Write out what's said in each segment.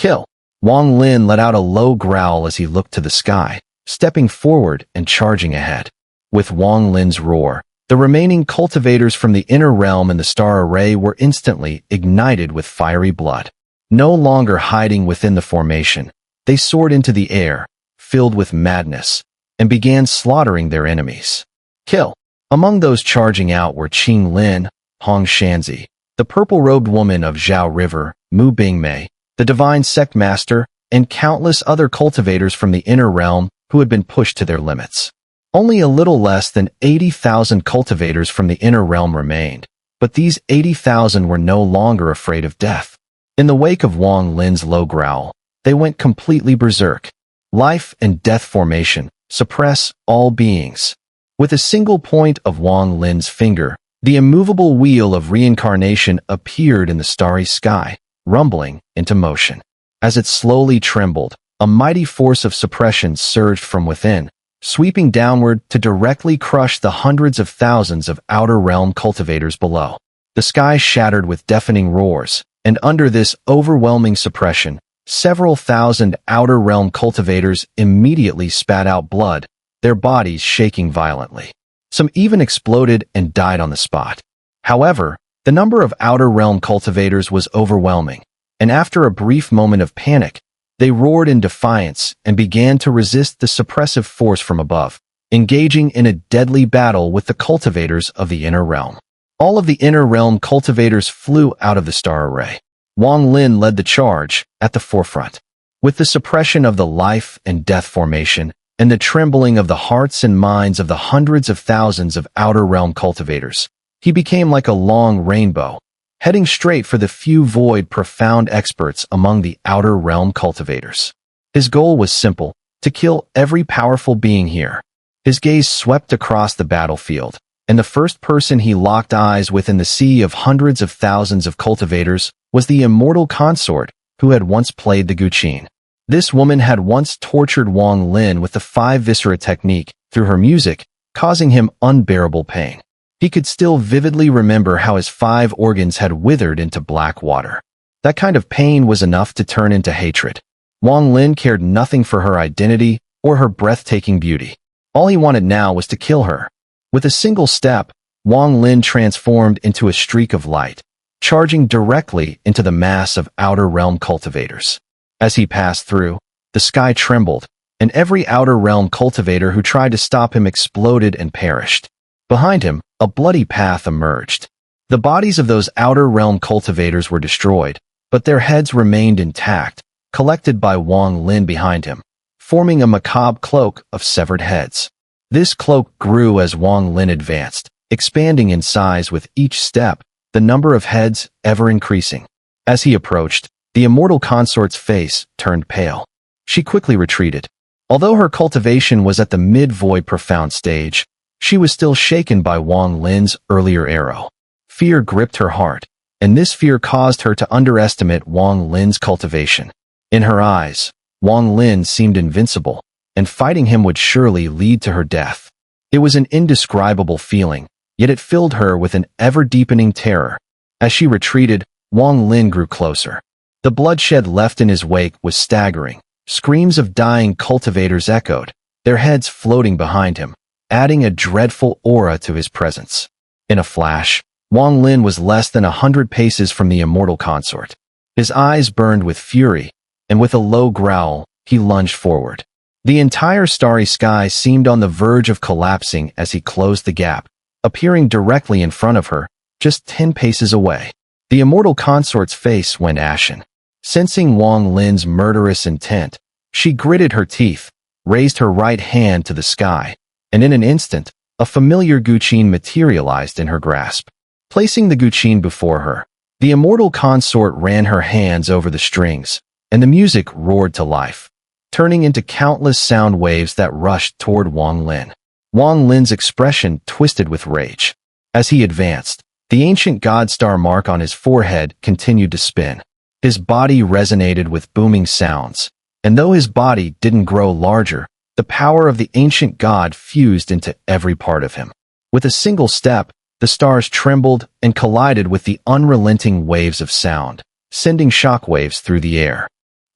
Kill! Wang Lin let out a low growl as he looked to the sky, stepping forward and charging ahead. With Wang Lin's roar, the remaining cultivators from the inner realm and the star array were instantly ignited with fiery blood. No longer hiding within the formation, they soared into the air, filled with madness, and began slaughtering their enemies. Kill! Among those charging out were Qing Lin, Hong Shanzi, the purple-robed woman of Zhao River, Mu Bingmei, the divine sect master, and countless other cultivators from the inner realm who had been pushed to their limits. Only a little less than 80,000 cultivators from the inner realm remained, but these 80,000 were no longer afraid of death. In the wake of Wang Lin's low growl, they went completely berserk. Life and death formation, suppress all beings. With a single point of Wang Lin's finger, the immovable wheel of reincarnation appeared in the starry sky, rumbling into motion. As it slowly trembled, a mighty force of suppression surged from within, sweeping downward to directly crush the hundreds of thousands of outer realm cultivators below. The sky shattered with deafening roars, and under this overwhelming suppression, several thousand outer realm cultivators immediately spat out blood, their bodies shaking violently. Some even exploded and died on the spot. However, the number of outer realm cultivators was overwhelming, and after a brief moment of panic, they roared in defiance and began to resist the suppressive force from above, engaging in a deadly battle with the cultivators of the inner realm. All of the inner realm cultivators flew out of the star array. Wang Lin led the charge at the forefront. With the suppression of the life and death formation and the trembling of the hearts and minds of the hundreds of thousands of outer realm cultivators, he became like a long rainbow, heading straight for the few profound experts among the outer realm cultivators. His goal was simple: to kill every powerful being here. His gaze swept across the battlefield, and the first person he locked eyes with in the sea of hundreds of thousands of cultivators was the immortal consort who had once played the guqin. This woman had once tortured Wang Lin with the 5 viscera technique through her music, causing him unbearable pain. He could still vividly remember how his 5 organs had withered into black water. That kind of pain was enough to turn into hatred. Wang Lin cared nothing for her identity or her breathtaking beauty. All he wanted now was to kill her. With a single step, Wang Lin transformed into a streak of light, charging directly into the mass of outer realm cultivators. As he passed through, the sky trembled, and every outer realm cultivator who tried to stop him exploded and perished. Behind him, a bloody path emerged. The bodies of those outer realm cultivators were destroyed, but their heads remained intact, collected by Wang Lin behind him, forming a macabre cloak of severed heads. This cloak grew as Wang Lin advanced, expanding in size with each step, the number of heads ever increasing. As he approached, the immortal consort's face turned pale. She quickly retreated. Although her cultivation was at the mid-void profound stage, she was still shaken by Wang Lin's earlier arrow. Fear gripped her heart, and this fear caused her to underestimate Wang Lin's cultivation. In her eyes, Wang Lin seemed invincible, and fighting him would surely lead to her death. It was an indescribable feeling, yet it filled her with an ever-deepening terror. As she retreated, Wang Lin grew closer. The bloodshed left in his wake was staggering. Screams of dying cultivators echoed, their heads floating behind him, adding a dreadful aura to his presence. In a flash, Wang Lin was less than 100 paces from the immortal consort. His eyes burned with fury, and with a low growl, he lunged forward. The entire starry sky seemed on the verge of collapsing as he closed the gap, appearing directly in front of her, just 10 paces away. The immortal consort's face went ashen. Sensing Wang Lin's murderous intent, she gritted her teeth, raised her right hand to the sky, and in an instant, a familiar guqin materialized in her grasp. Placing the guqin before her, the immortal consort ran her hands over the strings, and the music roared to life, turning into countless sound waves that rushed toward Wang Lin. Wang Lin's expression twisted with rage. As he advanced, the ancient god star mark on his forehead continued to spin. His body resonated with booming sounds, and though his body didn't grow larger, the power of the ancient god fused into every part of him. With a single step, the stars trembled and collided with the unrelenting waves of sound, sending shockwaves through the air.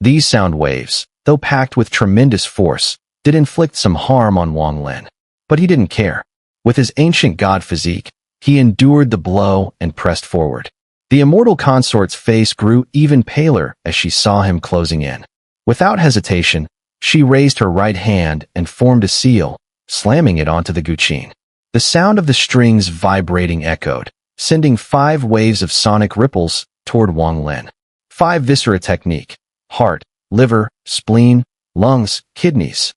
These sound waves, though packed with tremendous force, did inflict some harm on Wang Lin. But he didn't care. With his ancient god physique, he endured the blow and pressed forward. The immortal consort's face grew even paler as she saw him closing in. Without hesitation, she raised her right hand and formed a seal, slamming it onto the guqin. The sound of the strings vibrating echoed, sending 5 waves of sonic ripples toward Wang Lin. 5 viscera technique: heart, liver, spleen, lungs, kidneys.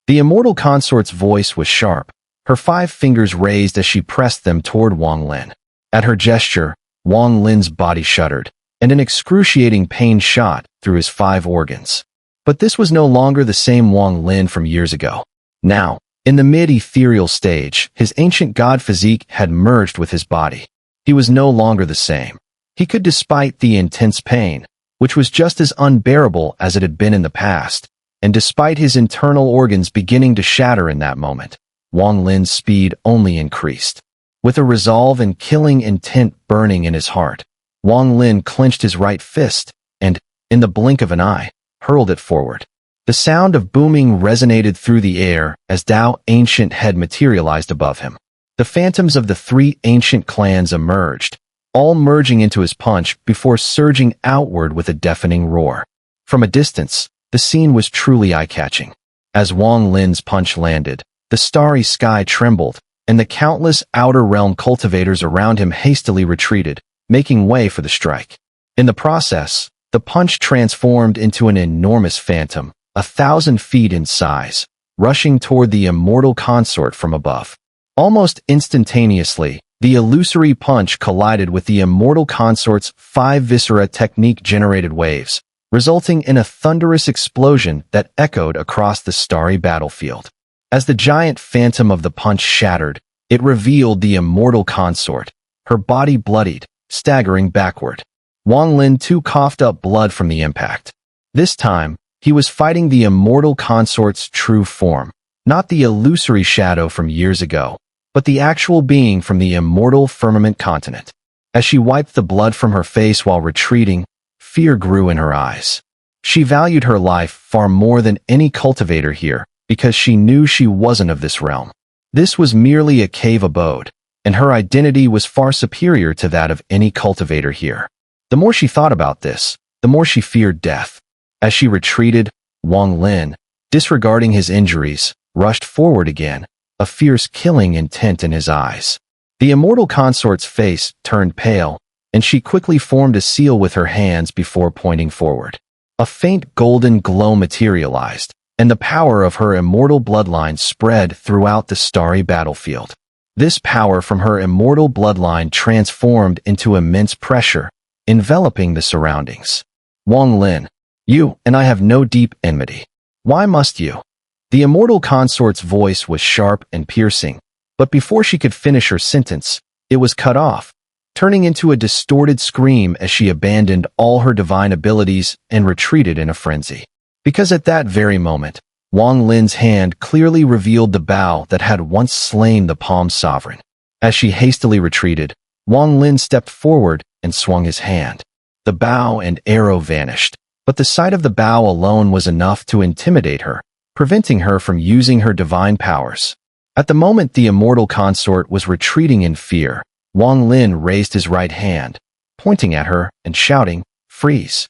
The immortal consort's voice was sharp, her 5 fingers raised as she pressed them toward Wang Lin. At her gesture, Wang Lin's body shuddered, and an excruciating pain shot through his 5 organs. But this was no longer the same Wang Lin from years ago. Now, in the mid-ethereal stage, his ancient god physique had merged with his body. He was no longer the same. He could, despite the intense pain, which was just as unbearable as it had been in the past, and despite his internal organs beginning to shatter in that moment, Wang Lin's speed only increased. With a resolve and killing intent burning in his heart, Wang Lin clenched his right fist and, in the blink of an eye, hurled it forward. The sound of booming resonated through the air as Tao Ancient had materialized above him. The phantoms of the 3 ancient clans emerged, all merging into his punch before surging outward with a deafening roar. From a distance, the scene was truly eye-catching. As Wang Lin's punch landed, the starry sky trembled, and the countless outer realm cultivators around him hastily retreated, making way for the strike. In the process, the punch transformed into an enormous phantom, 1,000 feet in size, rushing toward the immortal consort from above. Almost instantaneously, the illusory punch collided with the immortal consort's 5 viscera technique-generated waves, resulting in a thunderous explosion that echoed across the starry battlefield. As the giant phantom of the punch shattered, it revealed the immortal consort, her body bloodied, staggering backward. Wang Lin too coughed up blood from the impact. This time, he was fighting the immortal consort's true form, not the illusory shadow from years ago, but the actual being from the immortal firmament continent. As she wiped the blood from her face while retreating, fear grew in her eyes. She valued her life far more than any cultivator here, because she knew she wasn't of this realm. This was merely a cave abode, and her identity was far superior to that of any cultivator here. The more she thought about this, the more she feared death. As she retreated, Wang Lin, disregarding his injuries, rushed forward again, a fierce killing intent in his eyes. The immortal consort's face turned pale, and she quickly formed a seal with her hands before pointing forward. A faint golden glow materialized, and the power of her immortal bloodline spread throughout the starry battlefield. This power from her immortal bloodline transformed into immense pressure, enveloping the surroundings. Wang Lin, you and I have no deep enmity. Why must you? The immortal consort's voice was sharp and piercing, but before she could finish her sentence, it was cut off, turning into a distorted scream as she abandoned all her divine abilities and retreated in a frenzy. Because at that very moment, Wang Lin's hand clearly revealed the bow that had once slain the Palm Sovereign. As she hastily retreated, Wang Lin stepped forward and swung his hand. The bow and arrow vanished, but the sight of the bow alone was enough to intimidate her, preventing her from using her divine powers. At the moment the immortal consort was retreating in fear, Wang Lin raised his right hand, pointing at her and shouting, "Freeze!"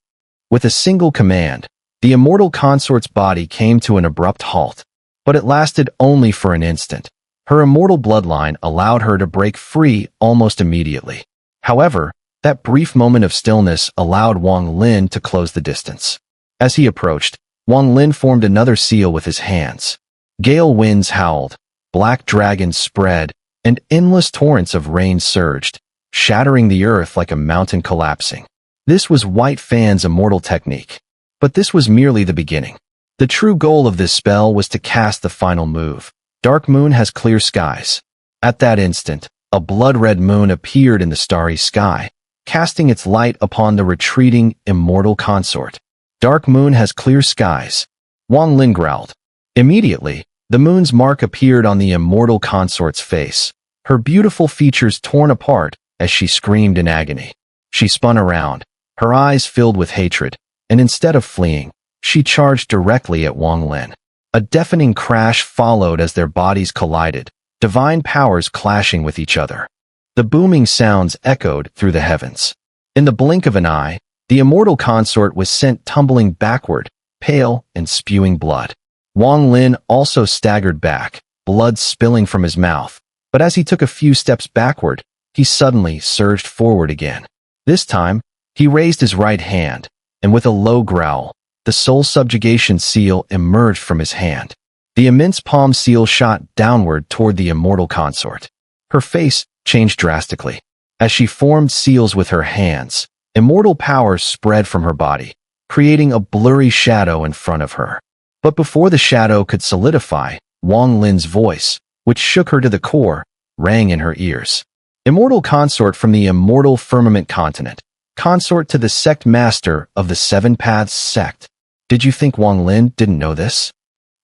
With a single command, the immortal consort's body came to an abrupt halt, but it lasted only for an instant. Her immortal bloodline allowed her to break free almost immediately. However, that brief moment of stillness allowed Wang Lin to close the distance. As he approached, Wang Lin formed another seal with his hands. Gale winds howled, black dragons spread, and endless torrents of rain surged, shattering the earth like a mountain collapsing. This was White Fan's immortal technique. But this was merely the beginning. The true goal of this spell was to cast the final move. Dark Moon has clear skies. At that instant, a blood-red moon appeared in the starry sky, casting its light upon the retreating immortal consort. Dark Moon has clear skies. Wang Lin growled. Immediately, the moon's mark appeared on the immortal consort's face, her beautiful features torn apart as she screamed in agony. She spun around, her eyes filled with hatred, and instead of fleeing, she charged directly at Wang Lin. A deafening crash followed as their bodies collided, divine powers clashing with each other. The booming sounds echoed through the heavens. In the blink of an eye, the immortal consort was sent tumbling backward, pale and spewing blood. Wang Lin also staggered back, blood spilling from his mouth, but as he took a few steps backward, he suddenly surged forward again. This time, he raised his right hand, and with a low growl, the soul subjugation seal emerged from his hand. The immense palm seal shot downward toward the immortal consort. Her face changed drastically. As she formed seals with her hands, immortal power spread from her body, creating a blurry shadow in front of her. But before the shadow could solidify, Wang Lin's voice, which shook her to the core, rang in her ears. Immortal consort from the immortal firmament continent, consort to the sect master of the Seven Paths sect. Did you think Wang Lin didn't know this?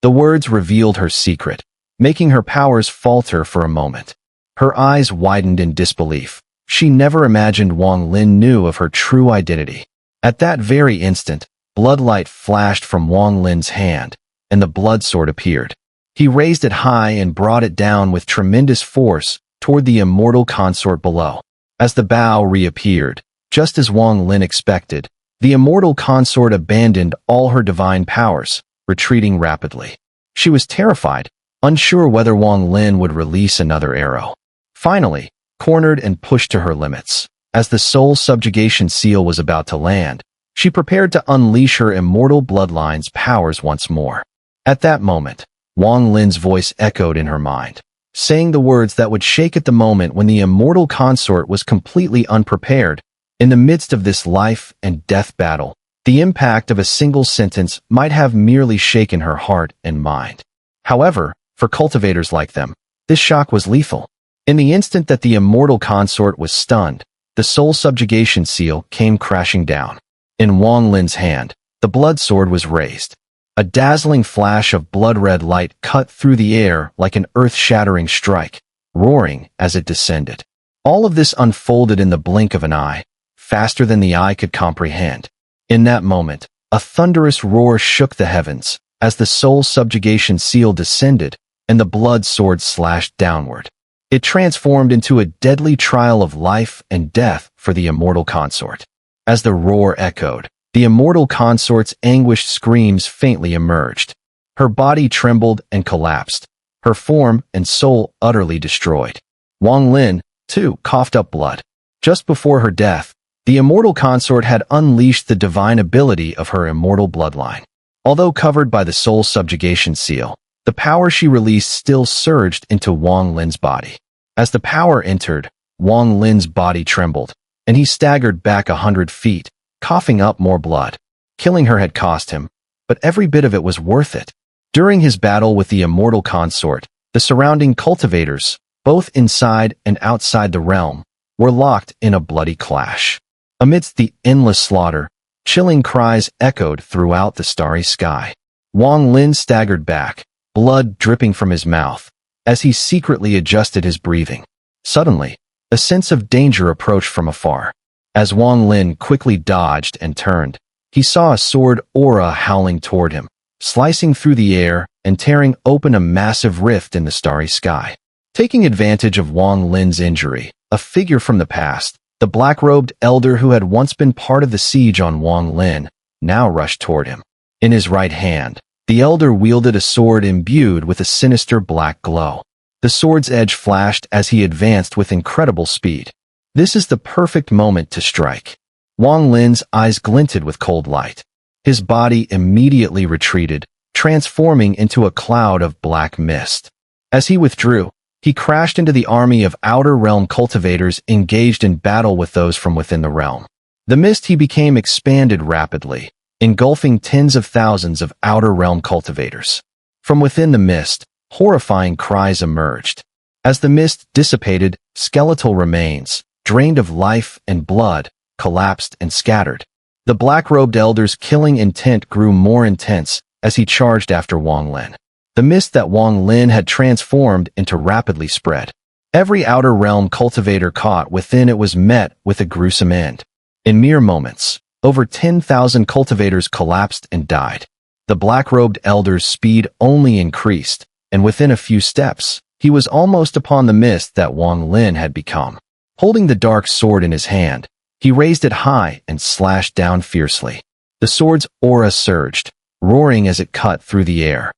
The words revealed her secret, making her powers falter for a moment. Her eyes widened in disbelief. She never imagined Wang Lin knew of her true identity. At that very instant, bloodlight flashed from Wang Lin's hand, and the blood sword appeared. He raised it high and brought it down with tremendous force toward the immortal consort below. As the bow reappeared, just as Wang Lin expected, the immortal consort abandoned all her divine powers, retreating rapidly. She was terrified, unsure whether Wang Lin would release another arrow. Finally, cornered and pushed to her limits, as the soul subjugation seal was about to land, she prepared to unleash her immortal bloodline's powers once more. At that moment, Wang Lin's voice echoed in her mind, saying the words that would shake at the moment when the immortal consort was completely unprepared. In the midst of this life and death battle, the impact of a single sentence might have merely shaken her heart and mind. However, for cultivators like them, this shock was lethal. In the instant that the immortal consort was stunned, the soul subjugation seal came crashing down. In Wang Lin's hand, the blood sword was raised. A dazzling flash of blood-red light cut through the air like an earth-shattering strike, roaring as it descended. All of this unfolded in the blink of an eye, faster than the eye could comprehend. In that moment, a thunderous roar shook the heavens as the soul subjugation seal descended and the blood sword slashed downward. It transformed into a deadly trial of life and death for the immortal consort. As the roar echoed, the immortal consort's anguished screams faintly emerged. Her body trembled and collapsed, her form and soul utterly destroyed. Wang Lin, too, coughed up blood. Just before her death, the immortal consort had unleashed the divine ability of her immortal bloodline. Although covered by the soul subjugation seal, the power she released still surged into Wang Lin's body. As the power entered, Wang Lin's body trembled, and he staggered back 100 feet, coughing up more blood. Killing her had cost him, but every bit of it was worth it. During his battle with the immortal consort, the surrounding cultivators, both inside and outside the realm, were locked in a bloody clash. Amidst the endless slaughter, chilling cries echoed throughout the starry sky. Wang Lin staggered back, blood dripping from his mouth, as he secretly adjusted his breathing. Suddenly, a sense of danger approached from afar. As Wang Lin quickly dodged and turned, he saw a sword aura howling toward him, slicing through the air and tearing open a massive rift in the starry sky. Taking advantage of Wang Lin's injury, a figure from the past, the black-robed elder who had once been part of the siege on Wang Lin, now rushed toward him. In his right hand, the elder wielded a sword imbued with a sinister black glow. The sword's edge flashed as he advanced with incredible speed. This is the perfect moment to strike. Wang Lin's eyes glinted with cold light. His body immediately retreated, transforming into a cloud of black mist. As he withdrew, he crashed into the army of Outer Realm cultivators engaged in battle with those from within the realm. The mist he became expanded rapidly, engulfing tens of thousands of Outer Realm cultivators. From within the mist, horrifying cries emerged. As the mist dissipated, skeletal remains, drained of life and blood, collapsed and scattered. The black-robed elder's killing intent grew more intense as he charged after Wang Lin. The mist that Wang Lin had transformed into rapidly spread. Every Outer Realm cultivator caught within it was met with a gruesome end. In mere moments, over 10,000 cultivators collapsed and died. The black-robed elder's speed only increased, and within a few steps, he was almost upon the mist that Wang Lin had become. Holding the dark sword in his hand, he raised it high and slashed down fiercely. The sword's aura surged, roaring as it cut through the air.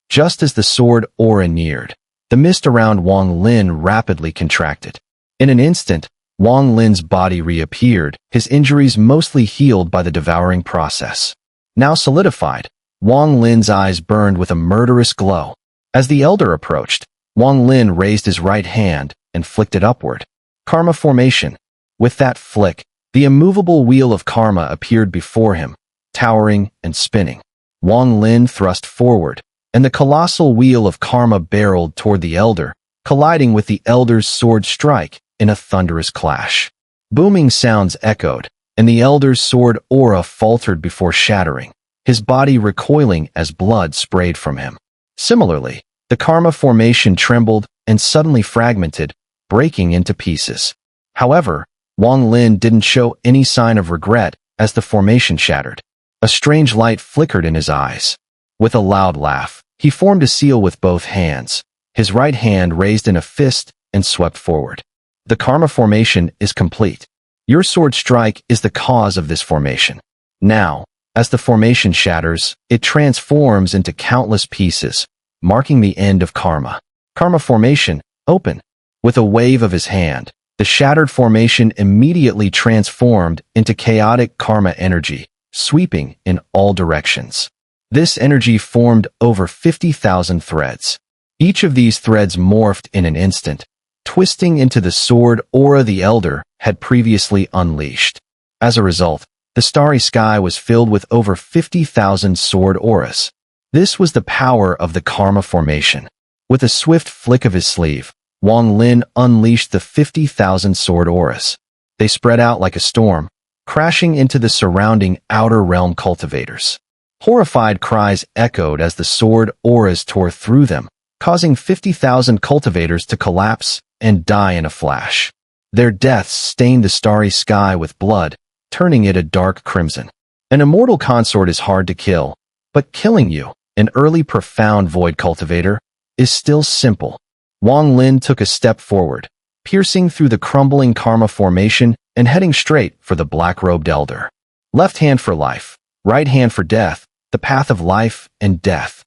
Just as the sword aura neared, the mist around Wang Lin rapidly contracted. In an instant, Wang Lin's body reappeared, his injuries mostly healed by the devouring process. Now solidified, Wang Lin's eyes burned with a murderous glow. As the elder approached, Wang Lin raised his right hand and flicked it upward. Karma formation. With that flick, the immovable wheel of karma appeared before him, towering and spinning. Wang Lin thrust forward, and the colossal wheel of karma barreled toward the elder, colliding with the elder's sword strike in a thunderous clash. Booming sounds echoed, and the elder's sword aura faltered before shattering, his body recoiling as blood sprayed from him. Similarly, the karma formation trembled and suddenly fragmented, breaking into pieces. However, Wang Lin didn't show any sign of regret as the formation shattered. A strange light flickered in his eyes. With a loud laugh, he formed a seal with both hands, his right hand raised in a fist and swept forward. The karma formation is complete. Your sword strike is the cause of this formation. Now, as the formation shatters, it transforms into countless pieces, marking the end of karma. Karma formation, open. With a wave of his hand, the shattered formation immediately transformed into chaotic karma energy, sweeping in all directions. This energy formed over 50,000 threads. Each of these threads morphed in an instant, twisting into the sword aura the elder had previously unleashed. As a result, the starry sky was filled with over 50,000 sword auras. This was the power of the karma formation. With a swift flick of his sleeve, Wang Lin unleashed the 50,000 sword auras. They spread out like a storm, crashing into the surrounding outer realm cultivators. Horrified cries echoed as the sword auras tore through them, causing 50,000 cultivators to collapse and die in a flash. Their deaths stained the starry sky with blood, turning it a dark crimson. An immortal consort is hard to kill, but killing you, an early profound void cultivator, is still simple. Wang Lin took a step forward, piercing through the crumbling karma formation and heading straight for the black-robed elder. Left hand for life, right hand for death, the path of life and death.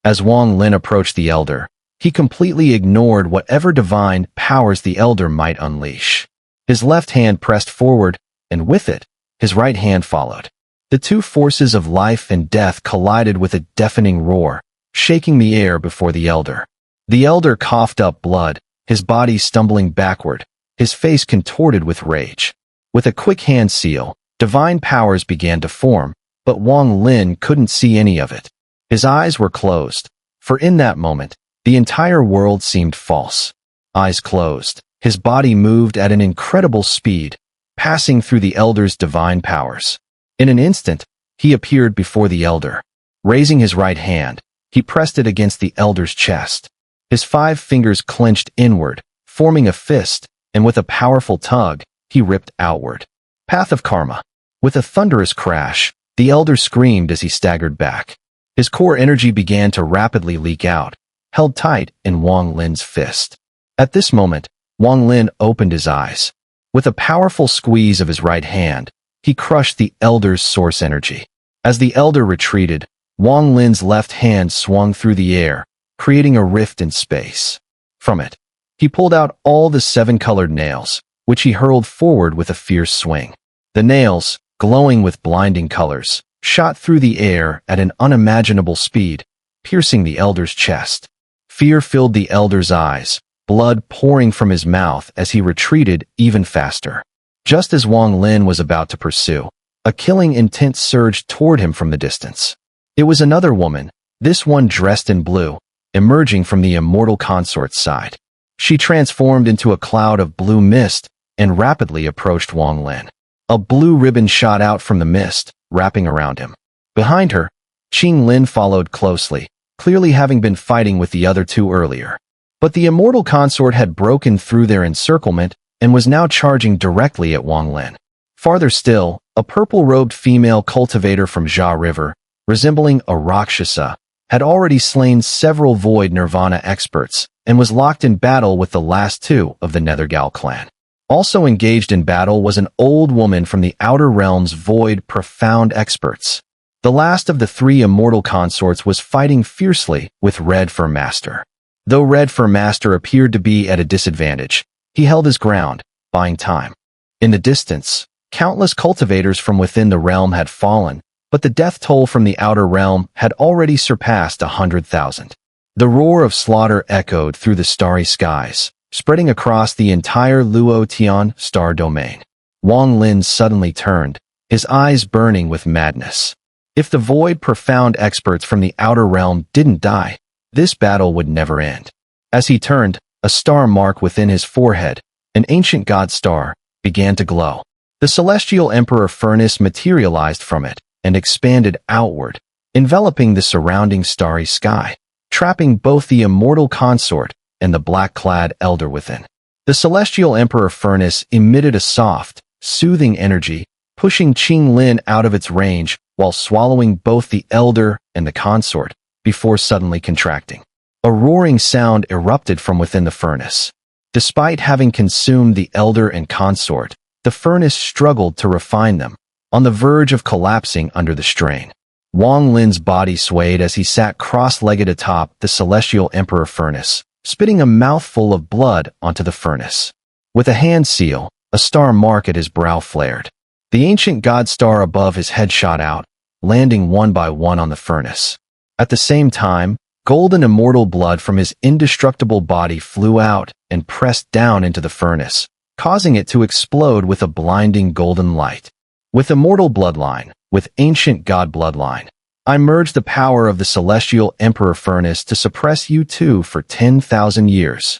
As Wang Lin approached the elder, he completely ignored whatever divine powers the elder might unleash. His left hand pressed forward, and with it, his right hand followed. The two forces of life and death collided with a deafening roar, shaking the air before the elder. The elder coughed up blood, his body stumbling backward, his face contorted with rage. With a quick hand seal, divine powers began to form, but Wang Lin couldn't see any of it. His eyes were closed, for in that moment, the entire world seemed false. Eyes closed, his body moved at an incredible speed, passing through the elder's divine powers. In an instant, he appeared before the elder. Raising his right hand, he pressed it against the elder's chest. His 5 fingers clenched inward, forming a fist, and with a powerful tug, he ripped outward. Path of Karma. With a thunderous crash, the elder screamed as he staggered back. His core energy began to rapidly leak out, held tight in Wang Lin's fist. At this moment, Wang Lin opened his eyes. With a powerful squeeze of his right hand, he crushed the elder's source energy. As the elder retreated, Wang Lin's left hand swung through the air, creating a rift in space. From it, he pulled out all the 7 colored nails, which he hurled forward with a fierce swing. The nails, glowing with blinding colors, shot through the air at an unimaginable speed, piercing the elder's chest. Fear filled the elder's eyes, blood pouring from his mouth as he retreated even faster. Just as Wang Lin was about to pursue, a killing intent surged toward him from the distance. It was another woman, this one dressed in blue, emerging from the immortal consort's side. She transformed into a cloud of blue mist and rapidly approached Wang Lin. A blue ribbon shot out from the mist, wrapping around him. Behind her, Qing Lin followed closely, clearly having been fighting with the other 2 earlier. But the immortal consort had broken through their encirclement and was now charging directly at Wang Lin. Farther still, a purple-robed female cultivator from Xia River, resembling a Rakshasa, had already slain several Void Nirvana experts and was locked in battle with the last two of the Nethergal clan. Also engaged in battle was an old woman from the Outer Realm's Void Profound experts. The last of the three immortal consorts was fighting fiercely with Red Fur Master. Though Red Fur Master appeared to be at a disadvantage, he held his ground, buying time. In the distance, countless cultivators from within the realm had fallen, but the death toll from the Outer Realm had already surpassed 100,000. The roar of slaughter echoed through the starry skies, spreading across the entire Luo Tian star domain. Wang Lin suddenly turned, his eyes burning with madness. If the Void Profound experts from the Outer Realm didn't die, this battle would never end. As he turned, a star mark within his forehead, an ancient god star, began to glow. The celestial emperor furnace materialized from it and expanded outward, enveloping the surrounding starry sky, trapping both the immortal consort and the black-clad elder within. The celestial emperor furnace emitted a soft, soothing energy, pushing Qing Lin out of its range while swallowing both the elder and the consort, before suddenly contracting. A roaring sound erupted from within the furnace. Despite having consumed the elder and consort, the furnace struggled to refine them, on the verge of collapsing under the strain. Wang Lin's body swayed as he sat cross-legged atop the celestial emperor furnace, spitting a mouthful of blood onto the furnace. With a hand seal, a star mark at his brow flared. The ancient god star above his head shot out, landing one by one on the furnace. At the same time, golden immortal blood from his indestructible body flew out and pressed down into the furnace, causing it to explode with a blinding golden light. With immortal bloodline, with ancient god bloodline, I merged the power of the celestial emperor furnace to suppress you two for 10,000 years.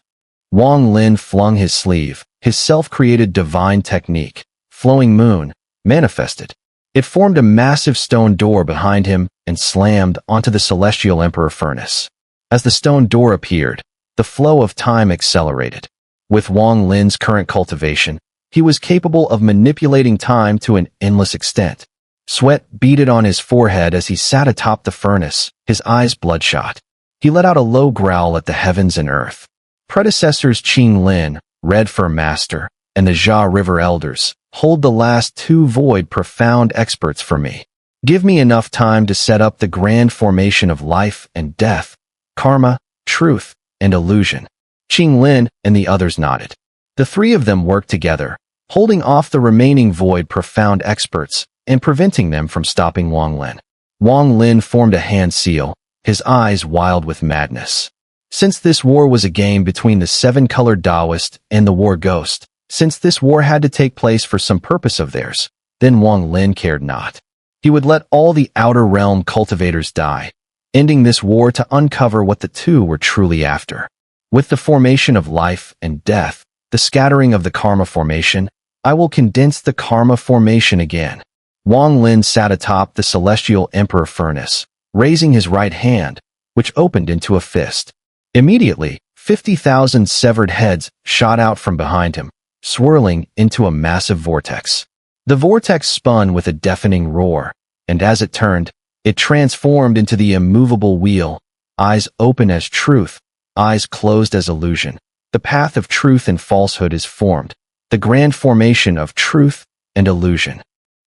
Wang Lin flung his sleeve, his self-created divine technique, flowing moon, manifested. It formed a massive stone door behind him and slammed onto the celestial emperor furnace. As the stone door appeared, the flow of time accelerated. With Wang Lin's current cultivation, he was capable of manipulating time to an endless extent. Sweat beaded on his forehead as he sat atop the furnace, his eyes bloodshot. He let out a low growl at the heavens and earth. Predecessors Qing Lin, Red Fur Master, and the Jia River Elders, hold the last two Void Profound experts for me. Give me enough time to set up the grand formation of life and death, karma, truth, and illusion. Qing Lin and the others nodded. The three of them worked together, holding off the remaining Void Profound experts and preventing them from stopping Wang Lin. Wang Lin formed a hand seal, his eyes wild with madness. Since this war was a game between the seven-colored Taoist and the war ghost, since this war had to take place for some purpose of theirs, then Wang Lin cared not. He would let all the Outer Realm cultivators die, ending this war to uncover what the two were truly after. With the formation of life and death, the scattering of the karma formation, I will condense the karma formation again. Wang Lin sat atop the celestial emperor furnace, raising his right hand, which opened into a fist. Immediately, 50,000 severed heads shot out from behind him, swirling into a massive vortex. The vortex spun with a deafening roar, and as it turned, it transformed into the immovable wheel, eyes open as truth, eyes closed as illusion. The path of truth and falsehood is formed, the grand formation of truth and illusion.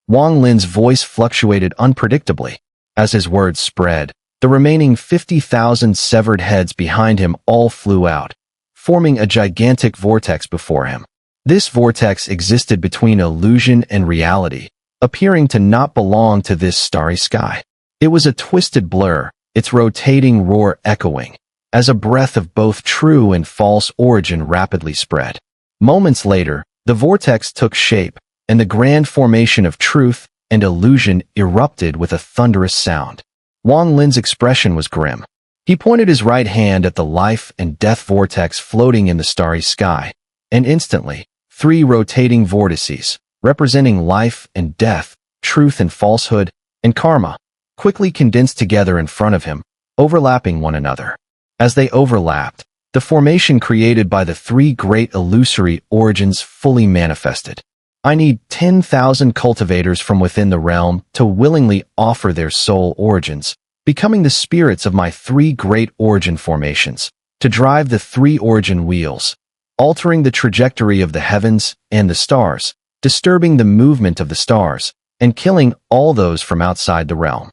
Wang Lin's voice fluctuated unpredictably. As his words spread, the remaining 50,000 severed heads behind him all flew out, forming a gigantic vortex before him. This vortex existed between illusion and reality, appearing to not belong to this starry sky. It was a twisted blur, its rotating roar echoing, as a breath of both true and false origin rapidly spread. Moments later, the vortex took shape, and the grand formation of truth and illusion erupted with a thunderous sound. Wang Lin's expression was grim. He pointed his right hand at the life and death vortex floating in the starry sky, and instantly, three rotating vortices, representing life and death, truth and falsehood, and karma, quickly condensed together in front of him, overlapping one another. As they overlapped, the formation created by the three great illusory origins fully manifested. I need 10,000 cultivators from within the realm to willingly offer their soul origins, becoming the spirits of my 3 great origin formations, to drive the 3 origin wheels, altering the trajectory of the heavens and the stars, disturbing the movement of the stars, and killing all those from outside the realm.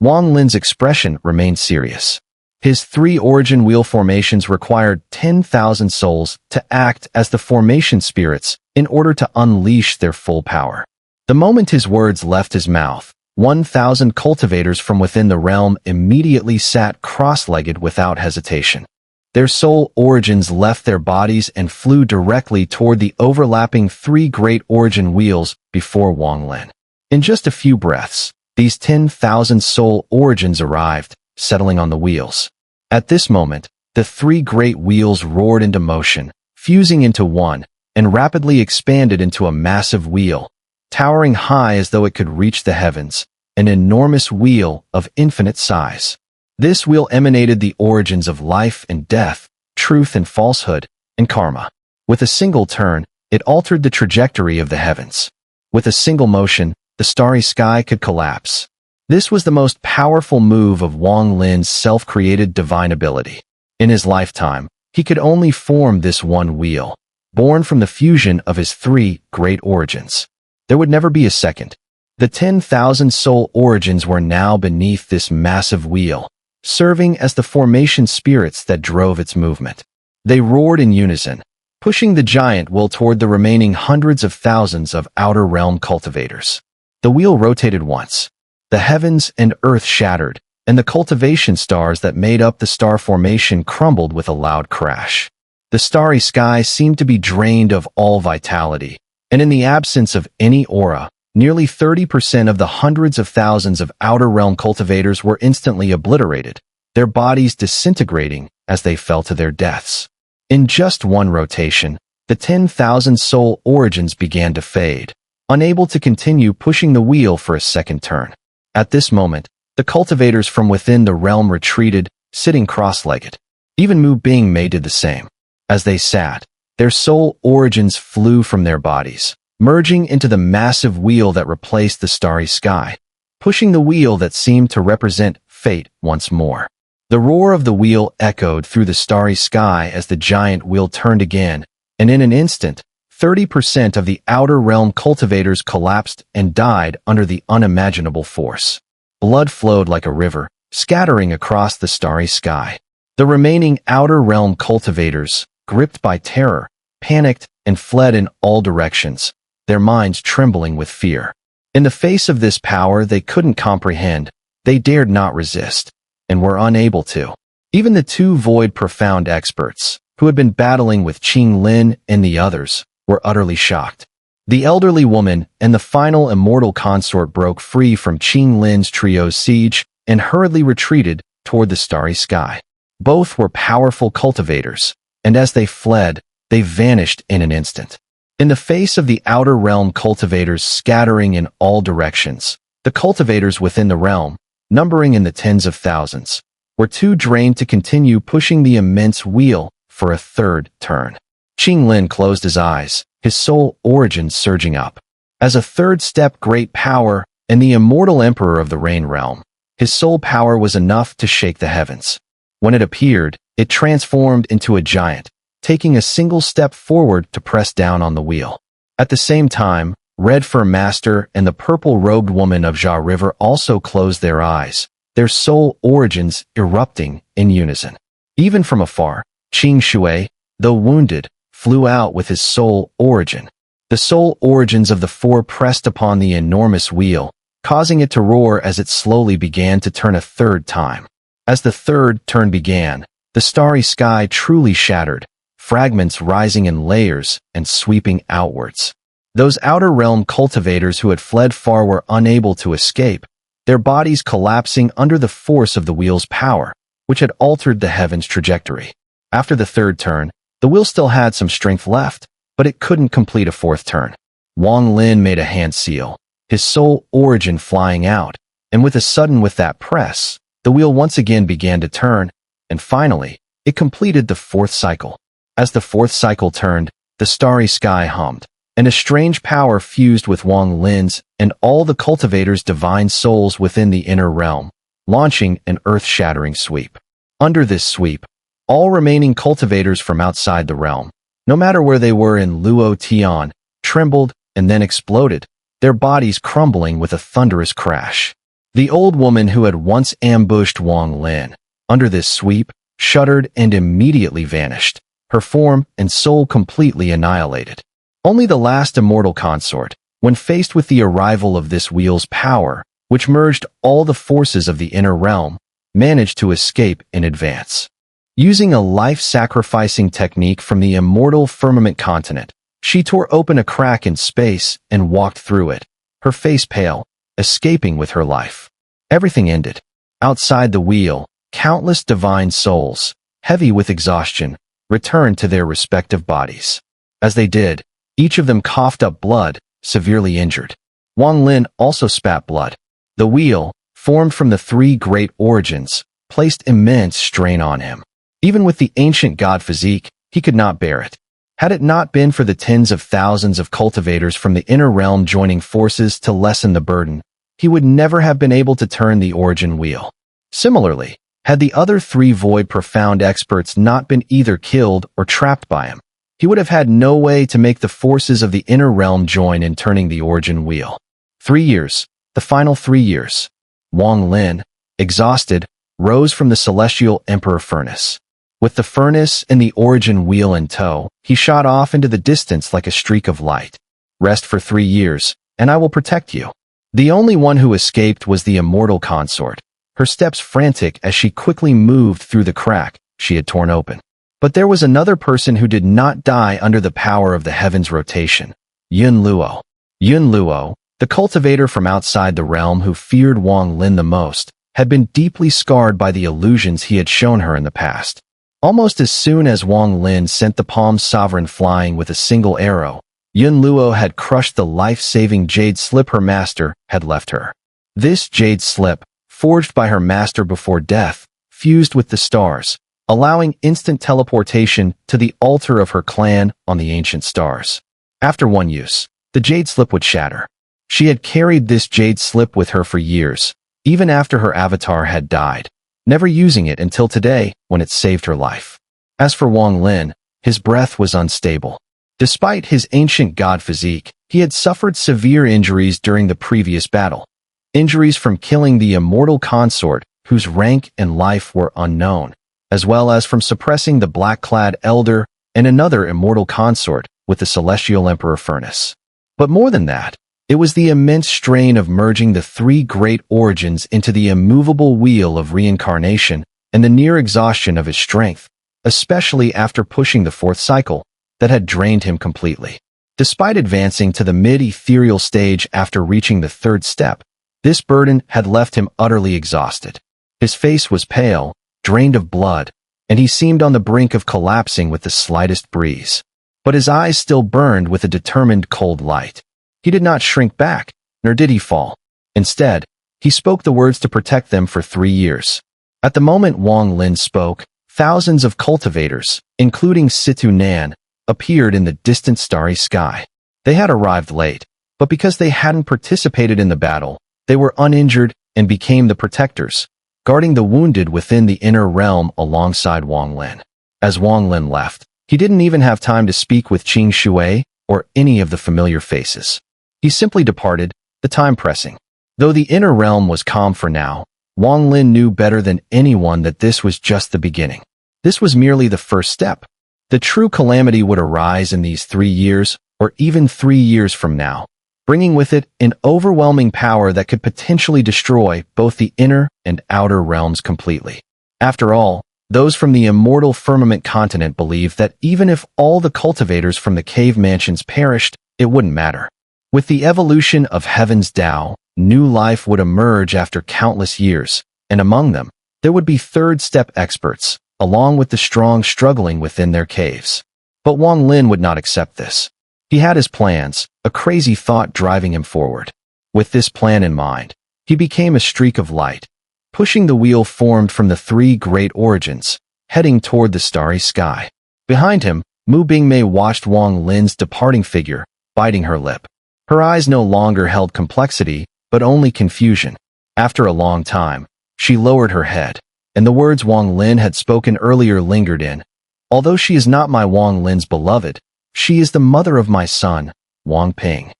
Wang Lin's expression remained serious. His 3 origin wheel formations required 10,000 souls to act as the formation spirits in order to unleash their full power. The moment his words left his mouth, 1,000 cultivators from within the realm immediately sat cross-legged without hesitation. Their soul origins left their bodies and flew directly toward the overlapping 3 great origin wheels before Wang Lin. In just a few breaths, these 10,000 soul origins arrived, settling on the wheels. At this moment, the 3 great wheels roared into motion, fusing into one, and rapidly expanded into a massive wheel, towering high as though it could reach the heavens, an enormous wheel of infinite size. This wheel emanated the origins of life and death, truth and falsehood, and karma. With a single turn, it altered the trajectory of the heavens. With a single motion, the starry sky could collapse. This was the most powerful move of Wang Lin's self-created divine ability. In his lifetime, he could only form this one wheel, born from the fusion of his 3 great origins. There would never be a second. The 10,000 soul origins were now beneath this massive wheel, serving as the formation spirits that drove its movement. They roared in unison, pushing the giant wheel toward the remaining hundreds of thousands of outer realm cultivators. The wheel rotated once. The heavens and earth shattered, and the cultivation stars that made up the star formation crumbled with a loud crash. The starry sky seemed to be drained of all vitality, and in the absence of any aura, nearly 30% of the hundreds of thousands of outer realm cultivators were instantly obliterated, their bodies disintegrating as they fell to their deaths. In just one rotation, the 10,000 soul origins began to fade, unable to continue pushing the wheel for a second turn. At this moment, the cultivators from within the realm retreated, sitting cross-legged. Even Mu Bingmei did the same. As they sat, their soul origins flew from their bodies, merging into the massive wheel that replaced the starry sky, pushing the wheel that seemed to represent fate once more. The roar of the wheel echoed through the starry sky as the giant wheel turned again, and in an instant, 30% of the outer realm cultivators collapsed and died under the unimaginable force. Blood flowed like a river, scattering across the starry sky. The remaining outer realm cultivators, gripped by terror, panicked and fled in all directions, their minds trembling with fear. In the face of this power they couldn't comprehend, they dared not resist, and were unable to. Even the 2 void profound experts, who had been battling with Qing Lin and the others, were utterly shocked. The elderly woman and the final immortal consort broke free from Qing Lin's trio's siege and hurriedly retreated toward the starry sky. Both were powerful cultivators, and as they fled, they vanished in an instant. In the face of the outer realm cultivators scattering in all directions, the cultivators within the realm, numbering in the tens of thousands, were too drained to continue pushing the immense wheel for a third turn. Qing Lin closed his eyes, his soul origins surging up. As a third step great power and the immortal emperor of the Rain Realm, his soul power was enough to shake the heavens. When it appeared, it transformed into a giant, taking a single step forward to press down on the wheel. At the same time, Red Fur Master and the purple-robed woman of Jia River also closed their eyes, their soul origins erupting in unison. Even from afar, Qing Shui, though wounded, flew out with his soul origin. The soul origins of the 4 pressed upon the enormous wheel, causing it to roar as it slowly began to turn a third time. As the third turn began, the starry sky truly shattered, fragments rising in layers and sweeping outwards. Those outer realm cultivators who had fled far were unable to escape, their bodies collapsing under the force of the wheel's power, which had altered the heaven's trajectory. After the third turn, the wheel still had some strength left, but it couldn't complete a fourth turn. Wang Lin made a hand seal, his soul origin flying out, and with that press, the wheel once again began to turn, and finally, it completed the 4th cycle. As the 4th cycle turned, the starry sky hummed, and a strange power fused with Wang Lin's and all the cultivators' divine souls within the inner realm, launching an earth-shattering sweep. Under this sweep, all remaining cultivators from outside the realm, no matter where they were in Luo Tian, trembled and then exploded, their bodies crumbling with a thunderous crash. The old woman who had once ambushed Wang Lin, under this sweep, shuddered and immediately vanished, her form and soul completely annihilated. Only the last immortal consort, when faced with the arrival of this wheel's power, which merged all the forces of the inner realm, managed to escape in advance. Using a life-sacrificing technique from the immortal firmament continent, she tore open a crack in space and walked through it, her face pale, escaping with her life. Everything ended. Outside the wheel, countless divine souls, heavy with exhaustion, returned to their respective bodies. As they did, each of them coughed up blood, severely injured. Wang Lin also spat blood. The wheel, formed from the three great origins, placed immense strain on him. Even with the ancient god physique, he could not bear it. Had it not been for the tens of thousands of cultivators from the inner realm joining forces to lessen the burden, he would never have been able to turn the origin wheel. Similarly, had the other three Void Profound experts not been either killed or trapped by him, he would have had no way to make the forces of the inner realm join in turning the origin wheel. 3 years, the final 3 years. Wang Lin, exhausted, rose from the celestial emperor furnace. With the furnace and the origin wheel in tow, he shot off into the distance like a streak of light. Rest for 3 years, and I will protect you. The only one who escaped was the immortal consort, her steps frantic as she quickly moved through the crack she had torn open. But there was another person who did not die under the power of the heaven's rotation, Yun Luo. Yun Luo, the cultivator from outside the realm who feared Wang Lin the most, had been deeply scarred by the illusions he had shown her in the past. Almost as soon as Wang Lin sent the Palm Sovereign flying with a single arrow, Yun Luo had crushed the life-saving jade slip her master had left her. This jade slip, forged by her master before death, fused with the stars, allowing instant teleportation to the altar of her clan on the ancient stars. After one use, the jade slip would shatter. She had carried this jade slip with her for years, even after her avatar had died, never using it until today when it saved her life. As for Wang Lin, his breath was unstable. Despite his ancient god physique, he had suffered severe injuries during the previous battle. Injuries from killing the immortal consort, whose rank and life were unknown, as well as from suppressing the black-clad elder and another immortal consort with the celestial emperor furnace. But more than that, it was the immense strain of merging the three great origins into the immovable wheel of reincarnation and the near exhaustion of his strength, especially after pushing the fourth cycle, that had drained him completely. Despite advancing to the mid-ethereal stage after reaching the third step, this burden had left him utterly exhausted. His face was pale, drained of blood, and he seemed on the brink of collapsing with the slightest breeze. But his eyes still burned with a determined cold light. He did not shrink back, nor did he fall. Instead, he spoke the words to protect them for 3 years. At the moment Wang Lin spoke, thousands of cultivators, including Situ Nan, appeared in the distant starry sky. They had arrived late, but because they hadn't participated in the battle, they were uninjured and became the protectors, guarding the wounded within the inner realm alongside Wang Lin. As Wang Lin left, he didn't even have time to speak with Qing Shui or any of the familiar faces. He simply departed, the time pressing. Though the inner realm was calm for now, Wang Lin knew better than anyone that this was just the beginning. This was merely the first step. The true calamity would arise in these 3 years, or even 3 years from now, bringing with it an overwhelming power that could potentially destroy both the inner and outer realms completely. After all, those from the immortal firmament continent believed that even if all the cultivators from the cave mansions perished, it wouldn't matter. With the evolution of Heaven's Tao, new life would emerge after countless years, and among them, there would be third-step experts, along with the strong struggling within their caves. But Wang Lin would not accept this. He had his plans, a crazy thought driving him forward. With this plan in mind, he became a streak of light, pushing the wheel formed from the three great origins, heading toward the starry sky. Behind him, Mu Bingmei watched Wang Lin's departing figure, biting her lip. Her eyes no longer held complexity, but only confusion. After a long time, she lowered her head, and the words Wang Lin had spoken earlier lingered in. Although she is not my Wang Lin's beloved, she is the mother of my son, Wang Ping.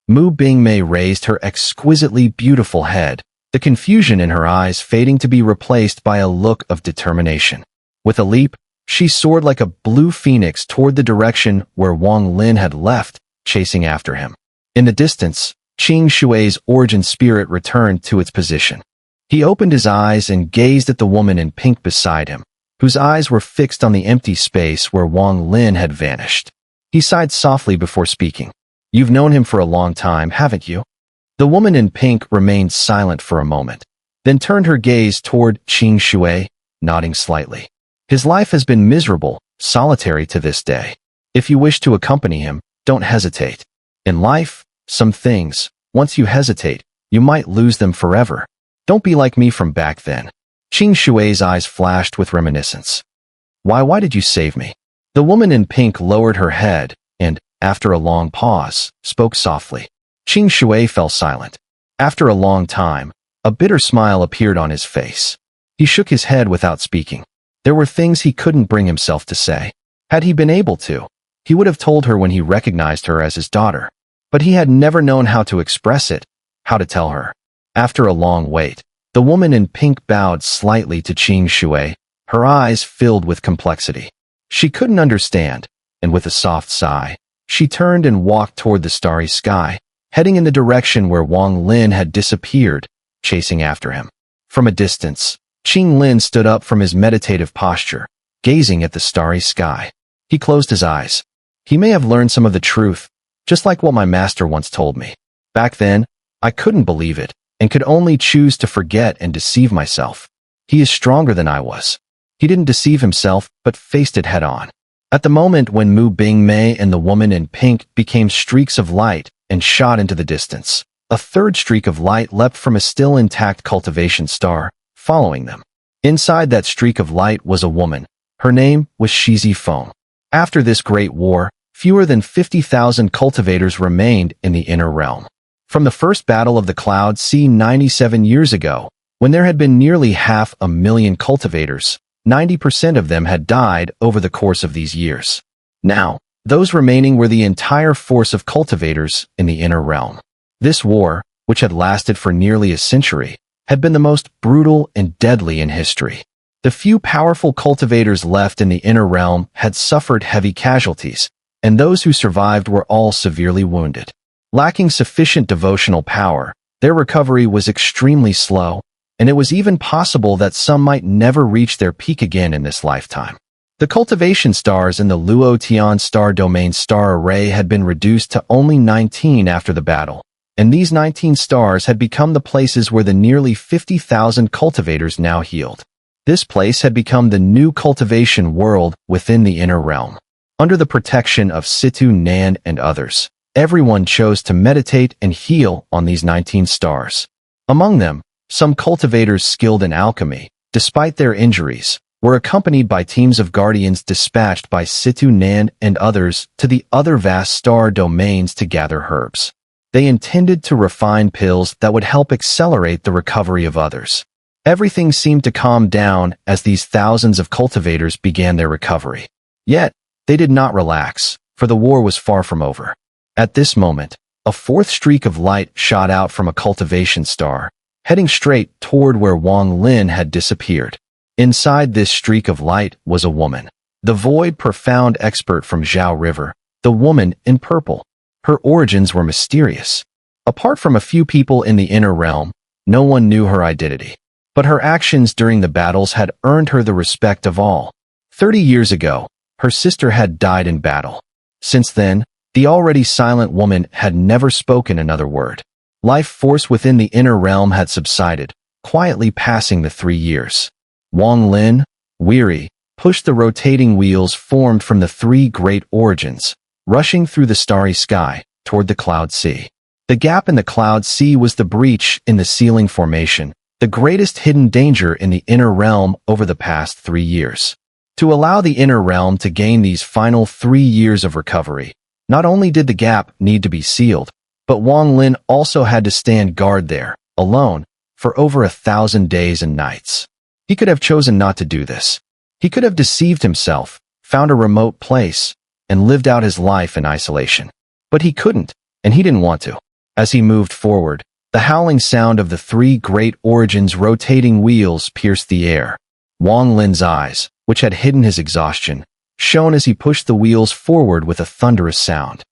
Mu Bingmei raised her exquisitely beautiful head, the confusion in her eyes fading to be replaced by a look of determination. With a leap, she soared like a blue phoenix toward the direction where Wang Lin had left, chasing after him. In the distance, Qing Shui's origin spirit returned to its position. He opened his eyes and gazed at the woman in pink beside him, whose eyes were fixed on the empty space where Wang Lin had vanished. He sighed softly before speaking. "You've known him for a long time, haven't you?" The woman in pink remained silent for a moment, then turned her gaze toward Qing Shui, nodding slightly. "His life has been miserable, solitary to this day. If you wish to accompany him, don't hesitate. In life, some things, once you hesitate, you might lose them forever. Don't be like me from back then." Qing Shui's eyes flashed with reminiscence. Why did you save me?" The woman in pink lowered her head and, after a long pause, spoke softly. Qing Shui fell silent. After a long time, a bitter smile appeared on his face. He shook his head without speaking. There were things he couldn't bring himself to say. Had he been able to, he would have told her when he recognized her as his daughter. But he had never known how to express it, how to tell her. After a long wait, the woman in pink bowed slightly to Qing Shui, her eyes filled with complexity. She couldn't understand, and with a soft sigh, she turned and walked toward the starry sky, heading in the direction where Wang Lin had disappeared, chasing after him. From a distance, Qing Lin stood up from his meditative posture, gazing at the starry sky. He closed his eyes. He may have learned some of the truth, just like what my master once told me. Back then, I couldn't believe it, and could only choose to forget and deceive myself. He is stronger than I was. He didn't deceive himself, but faced it head-on. At the moment when Mu Bingmei and the woman in pink became streaks of light and shot into the distance, a third streak of light leapt from a still intact cultivation star, following them. Inside that streak of light was a woman. Her name was Shizi Feng. After this great war, fewer than 50,000 cultivators remained in the inner realm. From the first battle of the Cloud Sea 97 years ago, when there had been nearly 500,000 cultivators, 90% of them had died over the course of these years. Now, those remaining were the entire force of cultivators in the inner realm. This war, which had lasted for nearly a century, had been the most brutal and deadly in history. The few powerful cultivators left in the inner realm had suffered heavy casualties, and those who survived were all severely wounded. Lacking sufficient devotional power, their recovery was extremely slow, and it was even possible that some might never reach their peak again in this lifetime. The cultivation stars in the Luo Tian star domain star array had been reduced to only 19 after the battle, and these 19 stars had become the places where the nearly 50,000 cultivators now healed. This place had become the new cultivation world within the inner realm. Under the protection of Situ Nan and others, everyone chose to meditate and heal on these 19 stars. Among them, some cultivators skilled in alchemy, despite their injuries, were accompanied by teams of guardians dispatched by Situ Nan and others to the other vast star domains to gather herbs. They intended to refine pills that would help accelerate the recovery of others. Everything seemed to calm down as these thousands of cultivators began their recovery. Yet, they did not relax, for the war was far from over. At this moment, a fourth streak of light shot out from a cultivation star, heading straight toward where Wang Lin had disappeared. Inside this streak of light was a woman, the void profound expert from Zhao River, the woman in purple. Her origins were mysterious. Apart from a few people in the inner realm, no one knew her identity. But her actions during the battles had earned her the respect of all. 30 years ago, her sister had died in battle. Since then, the already silent woman had never spoken another word. Life force within the inner realm had subsided, quietly passing the 3 years. Wang Lin, weary, pushed the rotating wheels formed from the 3 great origins, rushing through the starry sky toward the Cloud Sea. The gap in the Cloud Sea was the breach in the ceiling formation, the greatest hidden danger in the inner realm over the past 3 years. To allow the inner realm to gain these final 3 years of recovery, Not only did the gap need to be sealed, but Wang Lin also had to stand guard there, alone, for over 1,000 days and nights. He could have chosen not to do this. He could have deceived himself, found a remote place, and lived out his life in isolation. But he couldn't, and he didn't want to. As he moved forward, the howling sound of the three great origins' rotating wheels pierced the air. Wang Lin's eyes, which had hidden his exhaustion, shone as he pushed the wheels forward with a thunderous sound.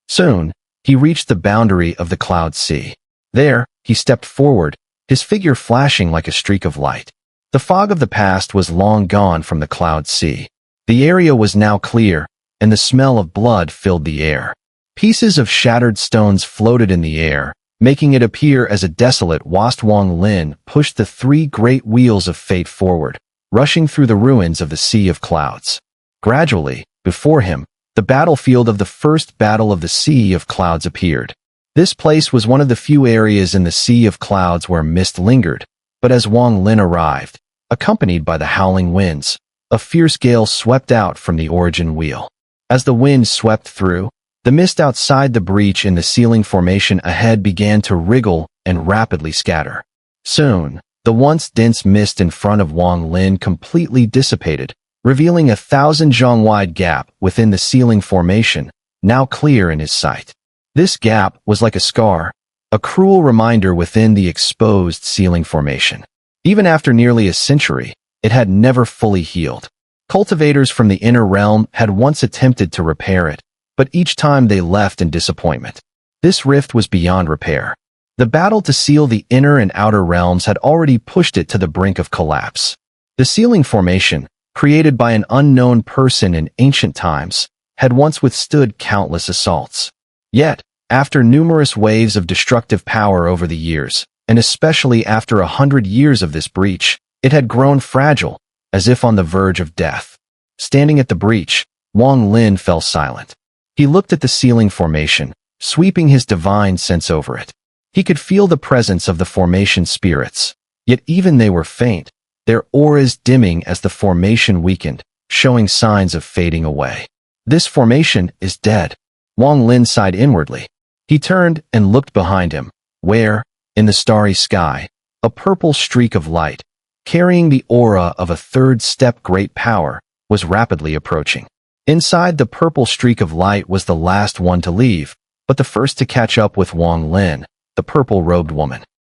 Soon, he reached the boundary of the cloud sea. There, he stepped forward, his figure flashing like a streak of light. The fog of the past was long gone from the cloud sea. The area was now clear, and the smell of blood filled the air. Pieces of shattered stones floated in the air, making it appear as a desolate whilst Wang Lin pushed the three great wheels of fate forward, rushing through the ruins of the Sea of Clouds. Gradually, before him, the battlefield of the first battle of the Sea of Clouds appeared. This place was one of the few areas in the Sea of Clouds where mist lingered, but as Wang Lin arrived, accompanied by the howling winds, a fierce gale swept out from the origin wheel. As the wind swept through, the mist outside the breach in the sealing formation ahead began to wriggle and rapidly scatter. Soon, the once dense mist in front of Wang Lin completely dissipated, revealing 1,000 zhong-wide gap within the sealing formation, now clear in his sight. This gap was like a scar, a cruel reminder within the exposed sealing formation. Even after nearly a century, it had never fully healed. Cultivators from the inner realm had once attempted to repair it, but each time they left in disappointment. This rift was beyond repair. The battle to seal the inner and outer realms had already pushed it to the brink of collapse. The sealing formation, created by an unknown person in ancient times, had once withstood countless assaults. Yet, after numerous waves of destructive power over the years, and especially after 100 years of this breach, it had grown fragile, as if on the verge of death. Standing at the breach, Wang Lin fell silent. He looked at the sealing formation, sweeping his divine sense over it. He could feel the presence of the formation spirits, yet even they were faint, their auras dimming as the formation weakened, showing signs of fading away. This formation is dead. Wang Lin sighed inwardly. He turned and looked behind him, where, in the starry sky, a purple streak of light, carrying the aura of a third-step great power, was rapidly approaching. Inside the purple streak of light was the last one to leave, but the first to catch up with Wang Lin, the purple-robed woman.